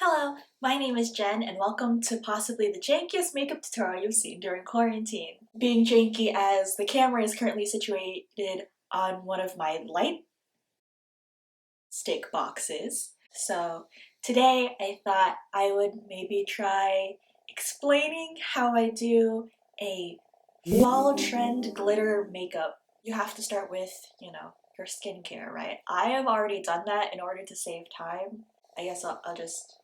Hello, my name is Jen and welcome to possibly the jankiest makeup tutorial you've seen during quarantine. Being janky as the camera is currently situated on one of my light stick boxes. So today I thought I would maybe try explaining how I do a fall trend glitter makeup. You have to start with, your skincare, right? I have already done that in order to save time. I guess I'll just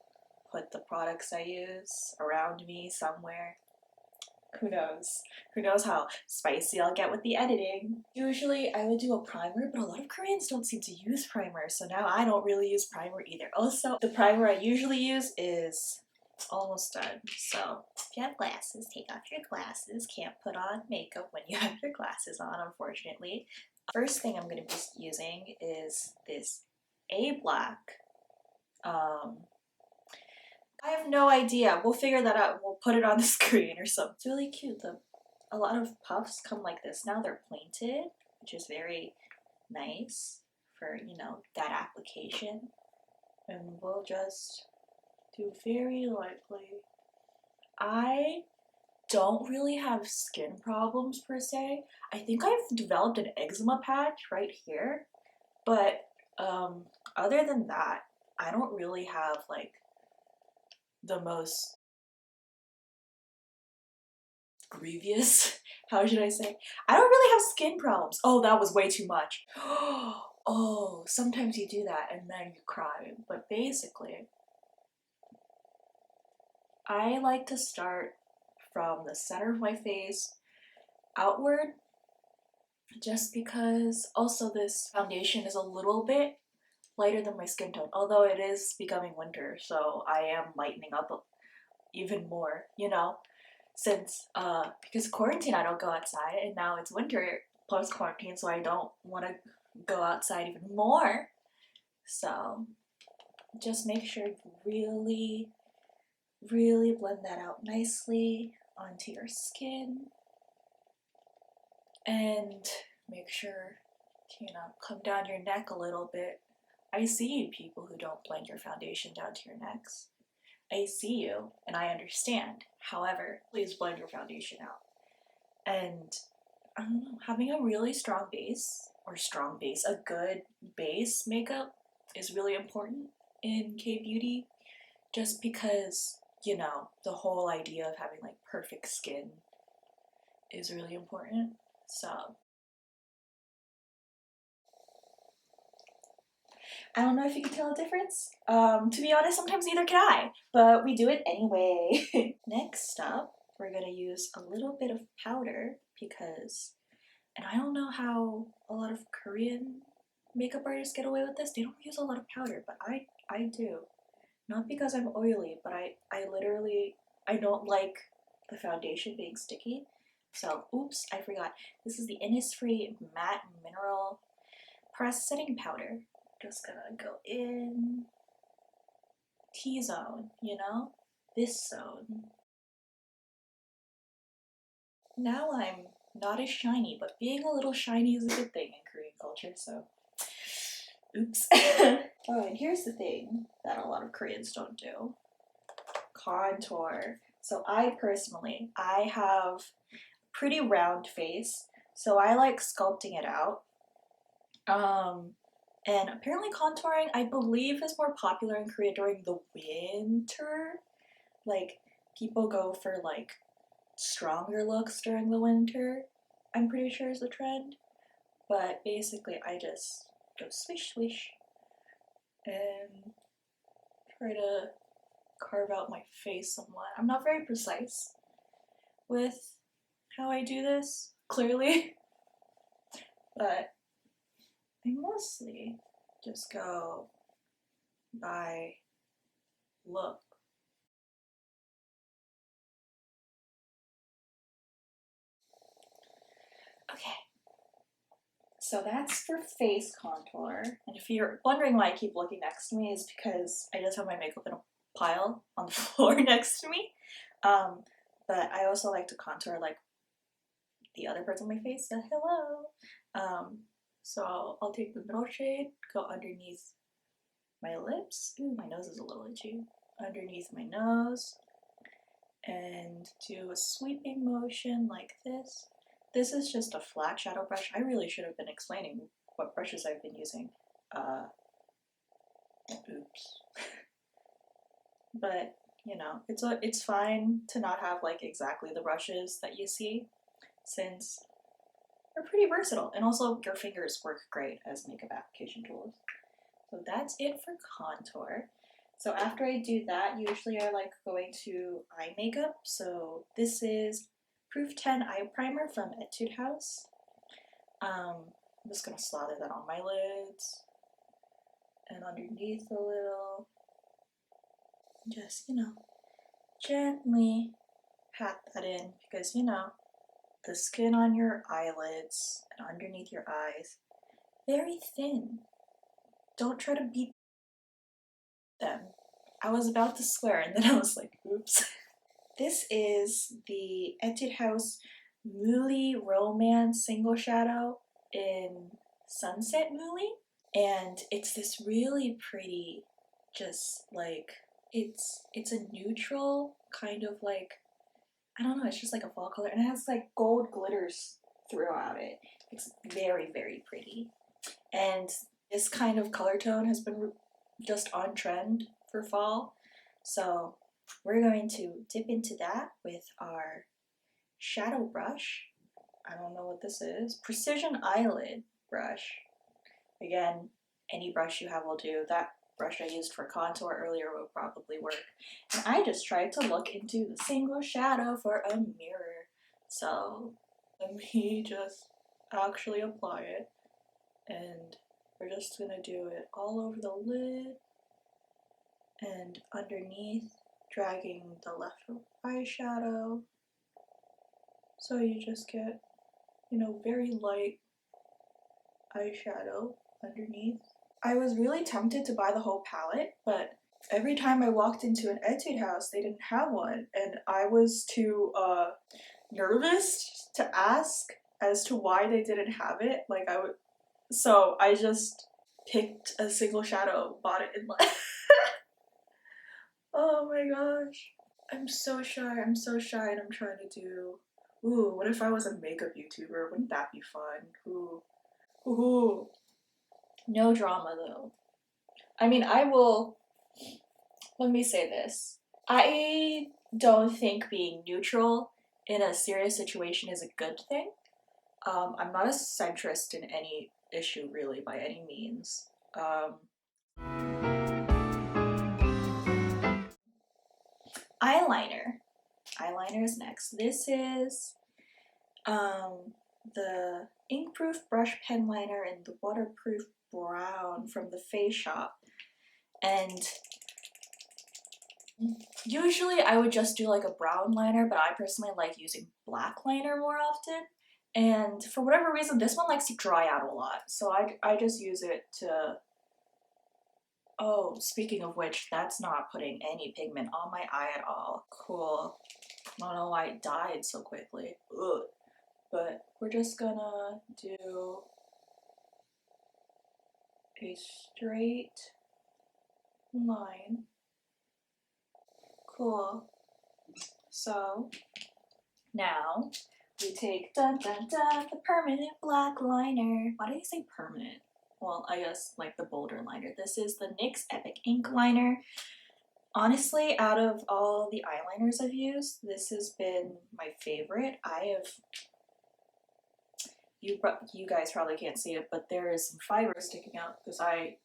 put the products I use around me somewhere. Who knows? Who knows how spicy I'll get with the editing. Usually I would do a primer, but a lot of Koreans don't seem to use primer, so now I don't really use primer either. Also, the primer I usually use is almost done. So if you have glasses, take off your glasses. Can't put on makeup when you have your glasses on, unfortunately. First thing I'm going to be using is this A.BLACK. I have no idea. We'll figure that out. We'll put it on the screen or something. It's really cute. A lot of puffs come like this. Now they're pointed, which is very nice for, that application. And we'll just do very lightly. I don't really have skin problems per se. I think I've developed an eczema patch right here. But other than that, I don't really have like the most grievous, how should I say? I don't really have skin problems. Oh, that was way too much. Oh, sometimes you do that and then you cry. But basically, I like to start from the center of my face outward, just because also this foundation is a little bit lighter than my skin tone, although it is becoming winter, so I am lightening up even more, since because quarantine I don't go outside, and now it's winter post quarantine, so I don't want to go outside even more. So just make sure you really blend that out nicely onto your skin, and make sure to come down your neck a little bit. I see people who don't blend your foundation down to your necks. I see you, and I understand. However, please blend your foundation out. And I don't know, having a really strong base, a good base makeup is really important in K-beauty, just because, the whole idea of having like perfect skin is really important. So I don't know if you can tell a difference. To be honest, sometimes neither can I, but we do it anyway. Next up, we're gonna use a little bit of powder because, and I don't know how a lot of Korean makeup artists get away with this. They don't use a lot of powder, but I do. Not because I'm oily, but I don't like the foundation being sticky. So, oops, I forgot. This is the INNISFREE Matte Mineral Press Setting Powder. Just gonna go in T-zone, this zone. Now I'm not as shiny, but being a little shiny is a good thing in Korean culture, so oops. Oh, and here's the thing that a lot of Koreans don't do. Contour. So I have a pretty round face, so I like sculpting it out. And apparently contouring, I believe, is more popular in Korea during the winter. Like, people go for, like, stronger looks during the winter, I'm pretty sure is the trend. But basically, I just go swish swish and try to carve out my face somewhat. I'm not very precise with how I do this, clearly. But I mostly just go by look. Okay, so that's for face contour. And if you're wondering why I keep looking next to me, is because I just have my makeup in a pile on the floor next to me. But I also like to contour like the other parts of my face. So hello. So I'll take the middle shade, go underneath my lips. Ooh, my nose is a little itchy. underneath my nose and do a sweeping motion like this. This is just a flat shadow brush. I really should have been explaining what brushes I've been using. Oops. But, you know, it's fine to not have like exactly the brushes that you see, since they're pretty versatile, and also your fingers work great as makeup application tools. So that's it for contour. So after I do that, usually I like going to eye makeup. So this is Proof 10 Eye Primer from Etude House. I'm just gonna slather that on my lids and underneath a little. Just, you know, gently pat that in, because, you know, the skin on your eyelids and underneath your eyes, very thin. Don't try to beat them. I was about to swear and then I was like, oops. This is the Etude House MUHLY Romance Single Shadow in Sunset MUHLY. And it's this really pretty, just like, it's a neutral kind of like, I don't know, it's just like a fall color, and it has like gold glitters throughout it. It's very, very pretty. And this kind of color tone has been just on trend for fall. So we're going to dip into that with our shadow brush. I don't know what this is. Precision eyelid brush. Again, any brush you have will do. That brush I used for contour earlier will probably work. And I just tried to look into the single shadow for a mirror. So let me just actually apply it. And we're just gonna do it all over the lid and underneath, dragging the left eyeshadow. So you just get, you know, very light eyeshadow underneath. I was really tempted to buy the whole palette, but every time I walked into an Etude House, they didn't have one, and I was too nervous to ask as to why they didn't have it. Like so I just picked a single shadow, bought it in like oh my gosh. I'm so shy, and I'm trying to do, ooh, what if I was a makeup YouTuber? Wouldn't that be fun? Ooh. No drama though. I mean, let me say this. I don't think being neutral in a serious situation is a good thing. I'm not a centrist in any issue really by any means. Eyeliner. Eyeliner is next. This is the Inkproof Brush Pen Liner in the Waterproof Brown from the Face Shop. And usually I would just do like a brown liner, but I personally like using black liner more often. And for whatever reason, this one likes to dry out a lot. So I just use it to, oh, speaking of which, that's not putting any pigment on my eye at all. Cool. I don't know why it died so quickly. Ugh. But we're just gonna do a straight line. Cool. So now we take dun dun dun the permanent black liner. Why do you say permanent? Well, I guess like the bolder liner. This is the NYX Epic Ink Liner. Honestly, out of all the eyeliners I've used, this has been my favorite. You guys probably can't see it, but there is some fiber sticking out because I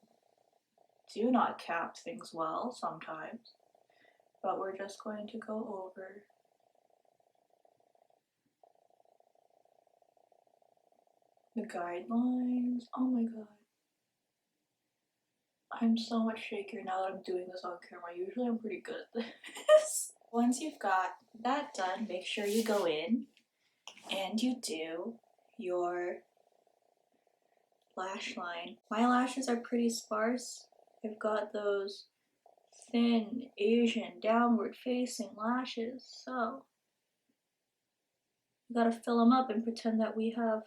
do not cap things well sometimes. But we're just going to go over the guidelines. Oh my god. I'm so much shakier now that I'm doing this on camera. Usually I'm pretty good at this. Once you've got that done, make sure you go in and you do your lash line. My lashes are pretty sparse. I've got those thin Asian downward facing lashes, so you gotta fill them up and pretend that we have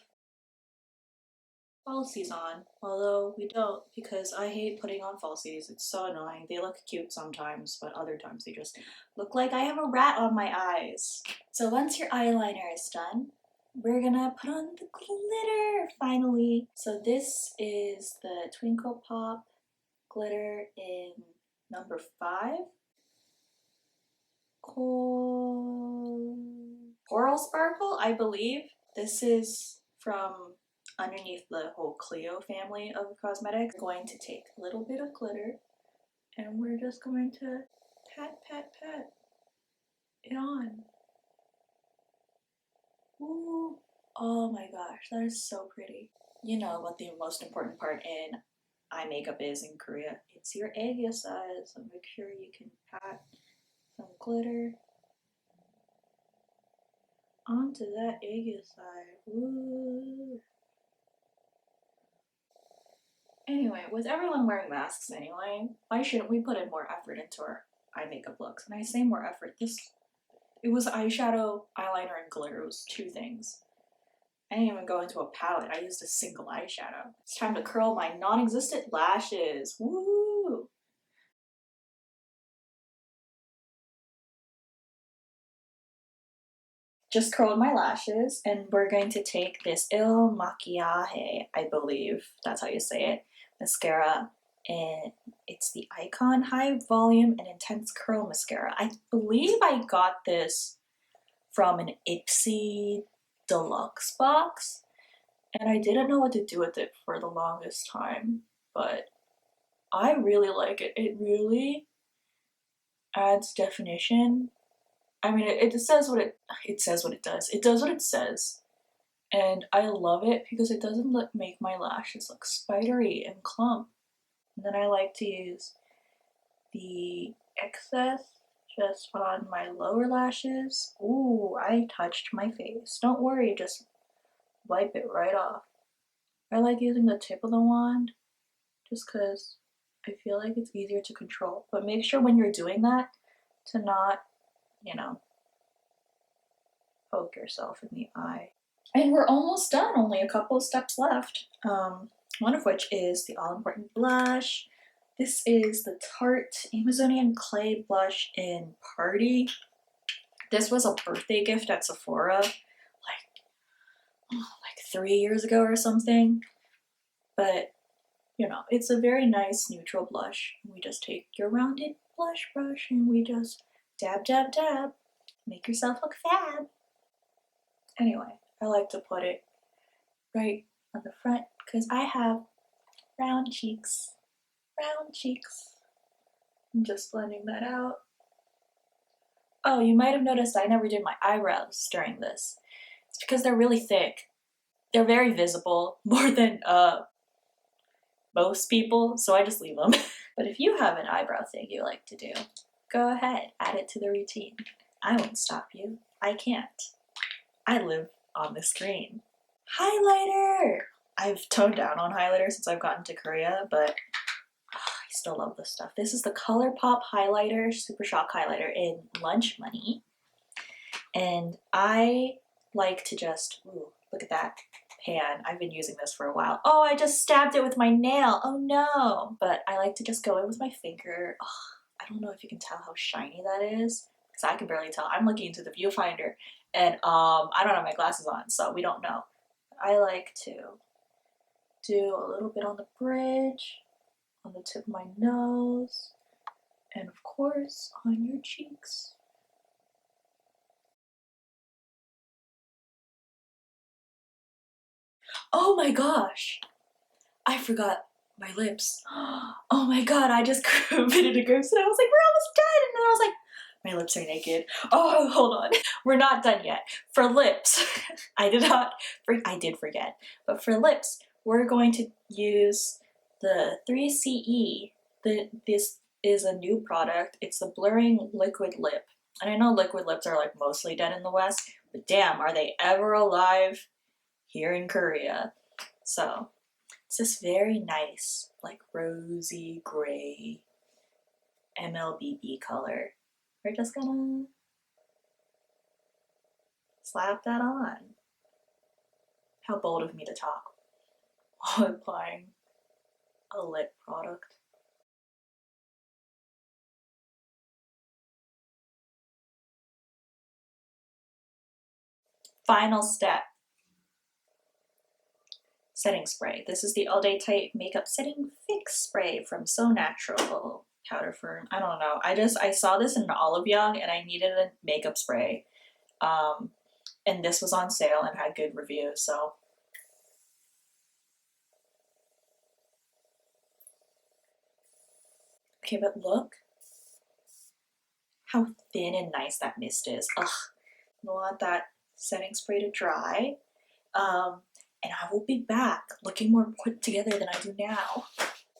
falsies on, although we don't because I hate putting on falsies. It's so annoying. They look cute sometimes, but other times they just look like I have a rat on my eyes. So once your eyeliner is done, we're gonna put on the glitter finally. So this is the TWINKLE glitter in number 5. Coral Sparkle, I believe. This is from underneath the whole CLIO family of cosmetics. We're going to take a little bit of glitter and we're just going to pat, pat, pat it on. Ooh. Oh my gosh, that is so pretty. You know what the most important part in eye makeup is in Korea. It's your egg size, so make sure you can pat some glitter onto that egg side. Woo. Anyway, with everyone wearing masks anyway, why shouldn't we put in more effort into our eye makeup looks? And I say more effort, it was eyeshadow, eyeliner, and glitter. It was 2 things. I didn't even go into a palette. I used a single eyeshadow. It's time to curl my non-existent lashes. Woo! Just curled my lashes, and we're going to take this MAKIAGE, I believe that's how you say it, mascara, and it's the Icon High Volume and Intense Curl Mascara. I believe I got this from an Ipsy deluxe box, and I didn't know what to do with it for the longest time, but I really like it. It really adds definition. I mean, it says what it says what it does. It does what it says. And I love it because it doesn't make my lashes look spidery and clump. And then I like to use the excess just on my lower lashes. Ooh, I touched my face. Don't worry, just wipe it right off. I like using the tip of the wand just because I feel like it's easier to control. But make sure when you're doing that to not, you know, poke yourself in the eye. And we're almost done, only a couple of steps left. One of which is the all-important blush. This is the Tarte Amazonian Clay Blush in Party. This was a birthday gift at Sephora like 3 years ago or something. But, you know, it's a very nice neutral blush. We just take your rounded blush brush and we just dab, dab, dab. Make yourself look fab. Anyway, I like to put it right on the front because I have round cheeks. Round cheeks. I'm just blending that out. Oh, you might have noticed I never did my eyebrows during this. It's because they're really thick. They're very visible, more than most people, so I just leave them. But if you have an eyebrow thing you like to do, go ahead, add it to the routine. I won't stop you. I can't. I live on the screen. Highlighter! I've toned down on highlighter since I've gotten to Korea, but I still love this stuff. This is the ColourPop highlighter, Super Shock highlighter in Lunch Money. And I like to just, ooh, look at that pan. I've been using this for a while. Oh, I just stabbed it with my nail. Oh no. But I like to just go in with my finger. Oh, I don't know if you can tell how shiny that is, because I can barely tell. I'm looking into the viewfinder and I don't have my glasses on, so we don't know. I like to do a little bit on the bridge, on the tip of my nose, and of course on your cheeks. Oh my gosh, I forgot my lips. Oh my god, I just committed a ghost and I was like, we're almost done. And then I was like, my lips are naked. Oh, hold on. We're not done yet. For lips, I did forget. But for lips, we're going to use the 3CE. This is a new product. It's the Blurring Liquid Lip. And I know liquid lips are like mostly dead in the West, but damn, are they ever alive here in Korea. So it's this very nice, like rosy gray MLBB color. We're just gonna slap that on. How bold of me to talk. while applying a lip product. Final step. Setting spray. This is the All Day Tight Makeup Setting Fix Spray from So Natural Powder Firm. I don't know. I saw this in Olive Young and I needed a makeup spray. And this was on sale and had good reviews, so. Okay, but look how thin and nice that mist is. Ugh. I want that setting spray to dry. And I will be back looking more put together than I do now.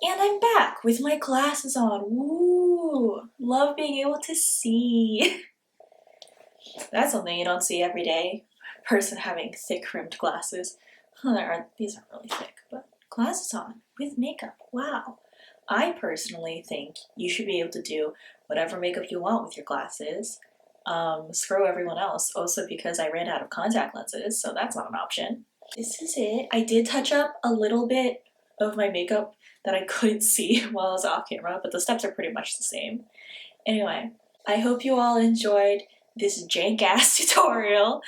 And I'm back with my glasses on. Woo! Love being able to see. That's something you don't see every day. A person having thick rimmed glasses. These aren't really thick, but glasses on with makeup. Wow. I personally think you should be able to do whatever makeup you want with your glasses. Screw everyone else. Also because I ran out of contact lenses, so that's not an option. This is it. I did touch up a little bit of my makeup that I couldn't see while I was off camera, but the steps are pretty much the same. Anyway, I hope you all enjoyed this jank-ass tutorial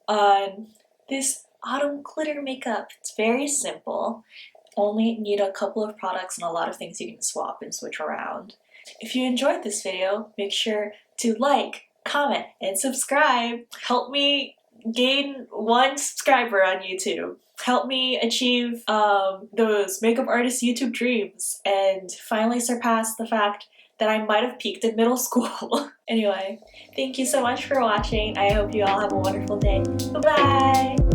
on this autumn glitter makeup. It's very simple. Only need a couple of products and a lot of things you can swap and switch around. If you enjoyed this video, make sure to like, comment, and subscribe. Help me gain 1 subscriber on YouTube. Help me achieve those makeup artist YouTube dreams and finally surpass the fact that I might have peaked in middle school. Anyway, thank you so much for watching. I hope you all have a wonderful day. Bye-bye!